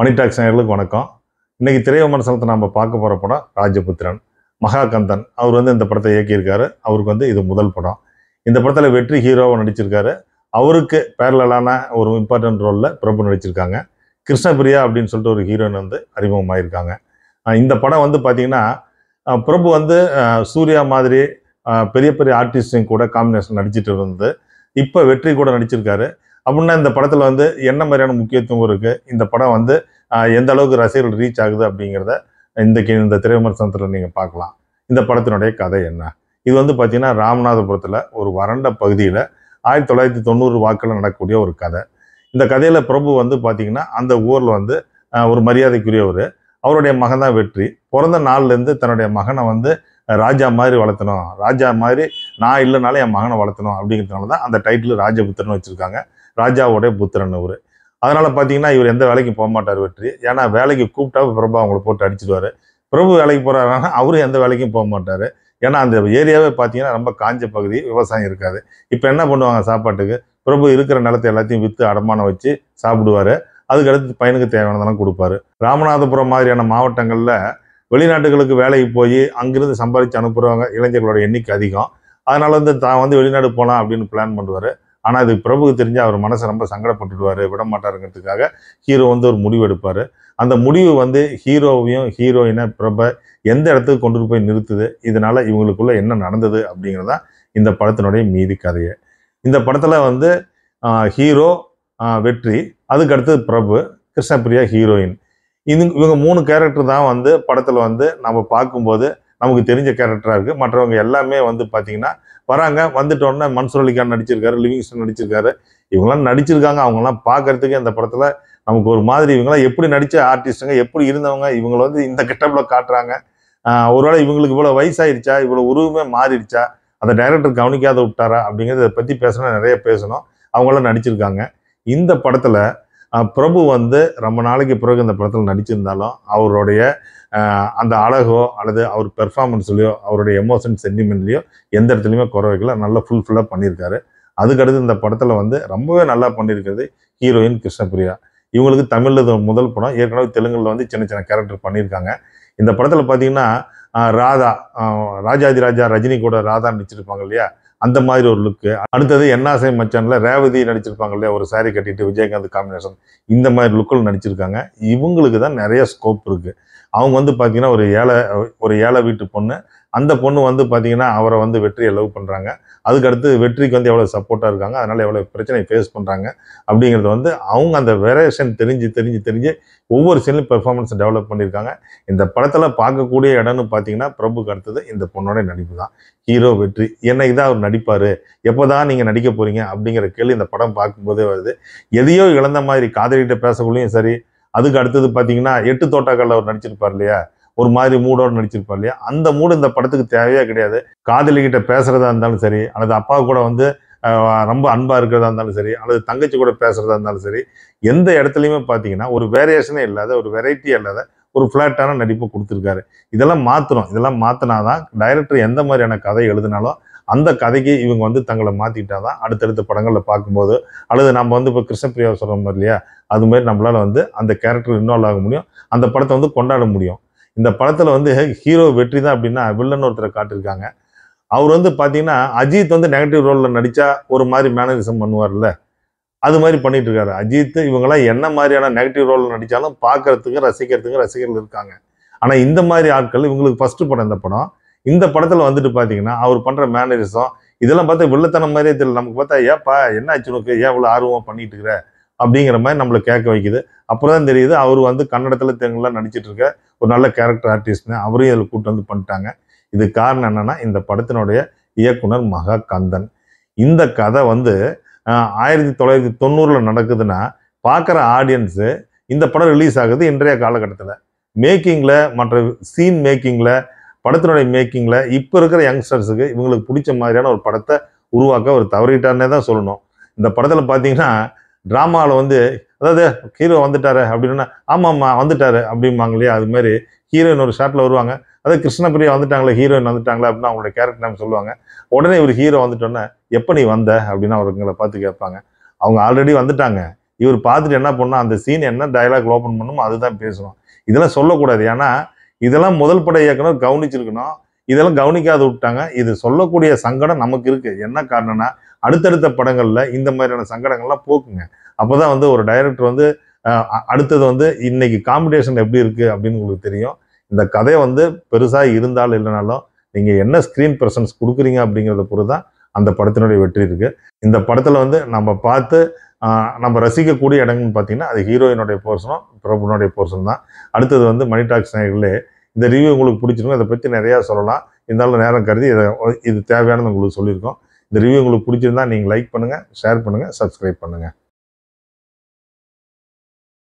மணி tax நேயர்களுக்கு வணக்கம். இன்னைக்கு திரை விமர்சனத்தை நம்ம பார்க்க போகிற படம் ராஜபுத்திரன். மகாகந்தன் அவர் இந்த படத்தை இயக்கியிருக்காரு. அவருக்கு இது முதல் படம். இந்த படத்தில் வெற்றி ஹீரோவை நடிச்சிருக்காரு. அவருக்கு பேரலான ஒரு இம்பார்ட்டன்ட் ரோலில் பிரபு நடிச்சிருக்காங்க. கிருஷ்ணபிரியா அப்படின்னு சொல்லிட்டு ஒரு ஹீரோயின் அறிமுகமாயிருக்காங்க. இந்த படம் பார்த்தீங்கன்னா பிரபு சூர்யா மாதிரி பெரிய பெரிய ஆர்டிஸ்டையும் கூட காம்பினேஷன் நடிச்சிட்டு இருந்து இப்போ வெற்றி கூட நடிச்சிருக்காரு. அப்படின்னா இந்த படத்தில் என்ன மாதிரியான முக்கியத்துவம் இருக்குது, இந்த படம் எந்த அளவுக்கு ரசிகர்கள் ரீச் ஆகுது அப்படிங்கிறத இந்த திரை விமர்சனத்தில் நீங்கள் பார்க்கலாம். இந்த படத்தினுடைய கதை என்ன? இது பார்த்தீங்கன்னா ராமநாதபுரத்தில் ஒரு வறண்ட பகுதியில் 1990 வாக்கில் நடக்கக்கூடிய ஒரு கதை. இந்த கதையில் பிரபு பார்த்தீங்கன்னா அந்த ஊரில் ஒரு மரியாதைக்குரியவர். அவருடைய மகன் தான் வெற்றி. பிறந்த நாள்லேருந்து தன்னுடைய மகனை ராஜா மாதிரி வளர்த்தணும், ராஜா மாதிரி நான் இல்லைனாலும் என் மகனை வளர்த்தணும் அப்படிங்கிறதுனால தான் அந்த டைட்டில் ராஜபுத்திரன் வச்சுருக்காங்க. ராஜாவோடைய புத்திரன் அவர். அதனால் பார்த்தீங்கன்னா இவர் எந்த வேலைக்கும் போக மாட்டார் வெற்றி. ஏன்னா வேலைக்கு கூப்பிட்டா பிரபு அவங்கள போட்டு அடிச்சிடுவார். பிரபு வேலைக்கு போகிறாருன்னா அவரும் எந்த வேலைக்கும் போக மாட்டார். ஏன்னா அந்த ஏரியாவே பார்த்தீங்கன்னா ரொம்ப காஞ்ச பகுதி, விவசாயம் இருக்காது. இப்போ என்ன பண்ணுவாங்க சாப்பாட்டுக்கு? பிரபு இருக்கிற நிலத்தை எல்லாத்தையும் விற்று அடமானம் வச்சு சாப்பிடுவார். அதுக்கடுத்து பையனுக்கு தேவையானதெல்லாம் கொடுப்பாரு. ராமநாதபுரம் மாதிரியான மாவட்டங்களில் வெளிநாட்டுகளுக்கு வேலைக்கு போய் அங்கிருந்து சம்பாதிச்சு அனுப்புகிறவங்க இளைஞர்களோட எண்ணிக்கை அதிகம். அதனால தான் வெளிநாடு போகலாம் அப்படின்னு பிளான் பண்ணுவார். ஆனால் இது பிரபுக்கு தெரிஞ்சு அவர் மனசை ரொம்ப சங்கடப்பட்டுடுவார், விட மாட்டாருங்கிறதுக்காக ஹீரோ ஒரு முடிவு எடுப்பார். அந்த முடிவு ஹீரோவையும் ஹீரோயினை பிரபை எந்த இடத்துக்கு கொண்டு போய் நிறுத்துது, இதனால இவங்களுக்குள்ள என்ன நடந்தது அப்படிங்கிறதான் இந்த படத்தினுடைய மீதி கதையை. இந்த படத்தில் ஹீரோ வெற்றி, அதுக்கு அடுத்தது பிரபு, கிருஷ்ணபிரியா ஹீரோயின். இவங்க 3 கேரக்டர் தான் படத்தில் நம்ம பார்க்கும்போது நமக்கு தெரிஞ்ச கேரக்டராக இருக்குது. மற்றவங்க எல்லாமே பார்த்தீங்கன்னா வராங்க, வந்துட்டோன்னே மன்சூர் அலிகான் நடிச்சிருக்காரு, லிவிங்ஸ்டன் நடிச்சிருக்காரு, இவங்களாம் நடிச்சிருக்காங்க. அவங்களாம் பார்க்கறதுக்கு இந்த படத்தில் நமக்கு ஒரு மாதிரி இவங்களாம் எப்படி நடித்த ஆர்டிஸ்ட்டுங்க, எப்படி இருந்தவங்க, இவங்களை இந்த கெட்டப்பில் காட்டுறாங்க. ஒருவேளை இவங்களுக்கு இவ்வளோ வயசாகிடுச்சா, இவ்வளோ உருவமே மாறிடுச்சா, அந்த டைரக்டர் கவனிக்காத விட்டாரா அப்படிங்கிறத பற்றி பேசணும், நிறைய பேசணும். அவங்களாம் நடிச்சிருக்காங்க. இந்த படத்தில் பிரபு ரொம்ப நாளைக்கு பிறகு இந்த படத்தில் நடிச்சிருந்தாலும் அவருடைய அந்த அழகோ அல்லது அவர் பெர்ஃபார்மன்ஸ்லையோ அவருடைய எமோஷன் சென்டிமெண்ட்லையோ எந்த இடத்துலையுமே குறை வைக்கல, நல்லா ஃபுல்ஃபில்லாக பண்ணியிருக்காரு. அதுக்கடுத்து இந்த படத்தில் ரொம்பவே நல்லா பண்ணியிருக்கிறது ஹீரோயின் கிருஷ்ணபிரியா. இவங்களுக்கு தமிழில் முதல் படம். ஏற்கனவே தெலுங்குல சின்ன சின்ன கேரக்டர் பண்ணியிருக்காங்க. இந்த படத்தில் பார்த்தீங்கன்னா ராதா, ராஜாதி ராஜா ரஜினி கூட ராதா நடிச்சிருப்பாங்க இல்லையா, அந்த மாதிரி ஒரு லுக்கு. அடுத்தது என்னாசை மச்சான்ல ரேவதி நடிச்சிருப்பாங்க இல்லையா, ஒரு சாரி கட்டிட்டு விஜயகாந்த் காம்பினேஷன், இந்த மாதிரி லுக்கில் நடிச்சிருக்காங்க. இவங்களுக்கு தான் நிறைய ஸ்கோப் இருக்குது. அவங்க பார்த்தீங்கன்னா ஒரு ஏழை வீட்டு பொண்ணு. அந்த பொண்ணு பார்த்தீங்கன்னா அவரை வெற்றியை லவ் பண்ணுறாங்க. அதுக்கடுத்து வெற்றிக்கு எவ்வளோ சப்போர்ட்டாக இருக்காங்க, அதனால் எவ்வளோ பிரச்சனை ஃபேஸ் பண்ணுறாங்க அப்படிங்கிறது அவங்க அந்த வேரியேஷன் தெரிஞ்சு ஒவ்வொரு சீன்லையும் பெர்ஃபார்மன்ஸ் டெவலப் பண்ணியிருக்காங்க. இந்த படத்தில் பார்க்கக்கூடிய இடம்னு பார்த்தீங்கன்னா பிரபுக்கு அடுத்தது இந்த பொண்ணோட நடிப்பு தான். ஹீரோ வெற்றி என்னைக்கு தான் அவர் நடிப்பார், எப்போ தான் நீங்கள் நடிக்க போகிறீங்க அப்படிங்கிற கேள்வி இந்த படம் பார்க்கும்போதே வருது. எதையோ இழந்த மாதிரி காதலிகிட்ட பேசக்குள்ளேயும் சரி, அதுக்கு அடுத்தது பார்த்தீங்கன்னா 8 தோட்டாக்களில் அவர் நடிச்சிருப்பார் இல்லையா, ஒரு மாதிரி மூடோடு நடிச்சிருப்பார் இல்லையா, அந்த மூடு இந்த படத்துக்கு தேவையே கிடையாது. காதலிகிட்ட பேசுறதா இருந்தாலும் சரி, அல்லது அப்பா கூட ரொம்ப அன்பா இருக்கிறதா இருந்தாலும் சரி, அல்லது தங்கச்சி கூட பேசுறதா இருந்தாலும் சரி, எந்த இடத்துலையுமே பார்த்தீங்கன்னா ஒரு வேரியேஷனே இல்லாத, ஒரு வெரைட்டியே இல்லாத ஒரு ஃப்ளாட்டான நடிப்பு கொடுத்துருக்காரு. இதெல்லாம் மாற்றணும். இதெல்லாம் மாற்றினாதான் டைரக்டர் எந்த மாதிரியான கதை எழுதினாலும் அந்த கதைக்கு இவங்க தங்களை மாற்றிக்கிட்டாதான் அடுத்தடுத்த படங்களில் பார்க்கும்போது, அல்லது நம்ம இப்போ கிருஷ்ணபிரியா சொல்கிற மாதிரி இல்லையா, அது மாதிரி நம்மளால் அந்த கேரக்டர் இன்வால்வ் ஆக முடியும், அந்த படத்தை கொண்டாட முடியும். இந்த படத்தில் ஹீரோ வெற்றி தான் அப்படின்னா வில்லன் ஒருத்தரை காட்டியிருக்காங்க. அவர் பார்த்தீங்கன்னா அஜித் நெகட்டிவ் ரோலில் நடித்தா ஒரு மாதிரி மேனரிசம் பண்ணுவார்ல, அது மாதிரி பண்ணிட்டு இருக்காரு அஜித். இவங்கெல்லாம் என்ன மாதிரியான நெகட்டிவ் ரோலில் நடித்தாலும் பார்க்கறதுக்கு ரசிக்கிறதுக்கு ரசிகர்கள் இருக்காங்க. ஆனால் இந்த மாதிரி ஆட்கள் இவங்களுக்கு ஃபர்ஸ்ட் படம் இந்த படம். இந்த படத்தில் பார்த்தீங்கன்னா அவர் பண்ணுற மேனரிசம் இதெல்லாம் பார்த்தா வில்லத்தனம் மாதிரியே தெரியல. நமக்கு பார்த்தா ஏப்பா என்ன ஆச்சு உனக்கு, ஏன் இவ்வளோ ஆர்வமாக பண்ணிட்டு இருக்கிற அப்படிங்கிற மாதிரி நம்மளை கேட்க வைக்குது. அப்புறம் தான் தெரியுது அவர் கன்னடத்தில் தெலுங்குலாம் நடிச்சிட்டு இருக்க ஒரு நல்ல கேரக்டர் ஆர்டிஸ்ட்னு அவரையும் இதில் கூட்டு பண்ணிட்டாங்க. இது காரணம் என்னன்னா இந்த படத்தினுடைய இயக்குனர் மகாகந்தன். இந்த கதை 1990 நடக்குதுன்னா பார்க்குற ஆடியன்ஸு இந்த படம் ரிலீஸ் ஆகுது இன்றைய காலகட்டத்தில். மேக்கிங்கில், மற்ற சீன் மேக்கிங்கில், படத்தினுடைய மேக்கிங்கில் இப்போ இருக்கிற யங்ஸ்டர்ஸுக்கு இவங்களுக்கு பிடிச்ச மாதிரியான ஒரு படத்தை உருவாக்க ஒரு தவறிட்டார்னே தான் சொல்லணும். இந்த படத்தில் பார்த்தீங்கன்னா ட்ராமாவில் அதாவது ஹீரோ வந்துட்டாரு அப்படின்னா ஆமாம்மா வந்துட்டாரு அப்படிம்பாங்க இல்லையா, அது மாதிரி ஹீரோயின் ஒரு ஷாட்டில் வருவாங்க. அதாவது கிருஷ்ணபிரியா வந்துட்டாங்களே, ஹீரோயின் வந்துட்டாங்களே அப்படின்னு அவங்களோட கேரக்டர் நேம் சொல்லுவாங்க. உடனே ஒரு ஹீரோ வந்துட்டோன்னே எப்போ நீ வந்த அப்படின்னு அவருங்களை பார்த்து கேட்பாங்க. அவங்க ஆல்ரெடி வந்துட்டாங்க, இவர் பார்த்துட்டு என்ன பண்ணணும், அந்த சீன் என்ன டயலாக் ஓப்பன் பண்ணணுமோ அதுதான் பேசணும். இதெல்லாம் சொல்லக்கூடாது. ஏன்னா இதெல்லாம் முதல் பட இயக்குனர் கவனிச்சிருக்கணும். இதெல்லாம் கவனிக்காத விட்டாங்க. இது சொல்லக்கூடிய சங்கடம் நமக்கு இருக்கு. என்ன காரணம்னா அடுத்தடுத்த படங்கள்ல இந்த மாதிரியான சங்கடங்கள்லாம் போக்குங்க. அப்போதான் வந்து ஒரு டைரக்டர் வந்து அடுத்தது வந்து இன்னைக்கு காம்படிஷன் எப்படி இருக்கு அப்படின்னு உங்களுக்கு தெரியும். இந்த கதை வந்து பெருசா இருந்தாலும் இல்லைனாலும் நீங்க என்ன ஸ்கிரீன் பிரசன்ஸ் கொடுக்குறீங்க அப்படிங்கிறத பொறுத்து தான் அந்த படத்தினுடைய வெற்றி இருக்கு. இந்த படத்துல வந்து நம்ம பார்த்து நம்ம ரசிக்கக்கூடிய இடங்கள்னு பார்த்தீங்கன்னா அது ஹீரோயினுடைய போர்ஷனும் பிரபுனுடைய போர்ஷன் தான். அடுத்தது வந்து மணி டாக்ஸ் நேயர்களே, இந்த ரிவ்யூ உங்களுக்கு பிடிச்சிருக்கும். இதை பற்றி நிறையா சொல்லலாம். இருந்தாலும் நேரம் கருதி இது தேவையானது உங்களுக்கு சொல்லியிருக்கோம். இந்த ரிவ்யூ உங்களுக்கு பிடிச்சிருந்தா நீங்கள் லைக் பண்ணுங்கள், ஷேர் பண்ணுங்கள், சப்ஸ்கிரைப் பண்ணுங்கள்.